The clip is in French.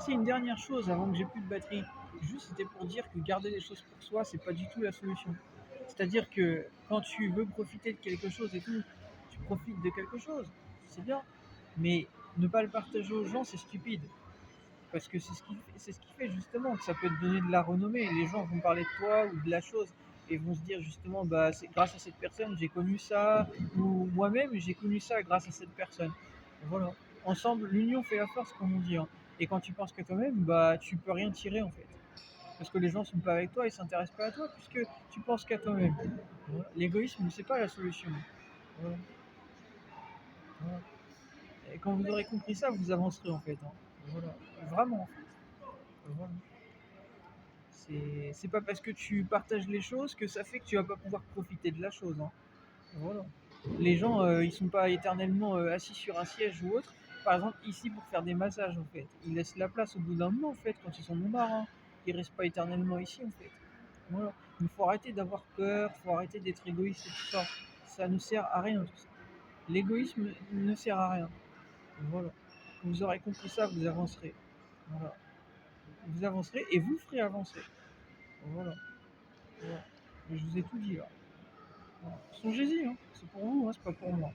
C'est une dernière chose avant que j'ai plus de batterie. Juste, c'était pour dire que garder les choses pour soi, c'est pas du tout la solution. C'est-à-dire que quand tu veux profiter de quelque chose et tout, tu profites de quelque chose, c'est bien. Mais ne pas le partager aux gens, c'est stupide. Parce que c'est ce qui fait justement que ça peut te donner de la renommée. Les gens vont parler de toi ou de la chose et vont se dire justement, bah, c'est grâce à cette personne, j'ai connu ça, ou moi-même, j'ai connu ça grâce à cette personne. Voilà. Ensemble, l'union fait la force, comme on dit, hein. Et quand tu penses qu'à toi-même, bah, tu peux rien tirer en fait. Parce que les gens sont pas avec toi, ils s'intéressent pas à toi, puisque tu penses qu'à toi-même. Voilà. L'égoïsme, c'est pas la solution. Voilà. Voilà. Et quand vous aurez compris ça, vous avancerez en fait, hein. Voilà. Vraiment en fait. Voilà. C'est pas parce que tu partages les choses que ça fait que tu vas pas pouvoir profiter de la chose, hein. Voilà. Les gens, ils sont pas éternellement assis sur un siège ou autre. Par exemple, ici pour faire des massages, en fait, ils laissent la place au bout d'un moment, en fait, quand ils en ont marre, hein. Ils restent pas éternellement ici, en fait. Voilà. Il faut arrêter d'avoir peur, faut arrêter d'être égoïste et tout ça. Ça ne sert à rien, tout ça. L'égoïsme ne sert à rien. Voilà. Quand vous aurez compris ça, vous avancerez. Voilà. Vous avancerez et vous ferez avancer. Voilà. Voilà. Je vous ai tout dit là. Voilà. Songez-y, hein. C'est pour vous, hein, c'est pas pour moi.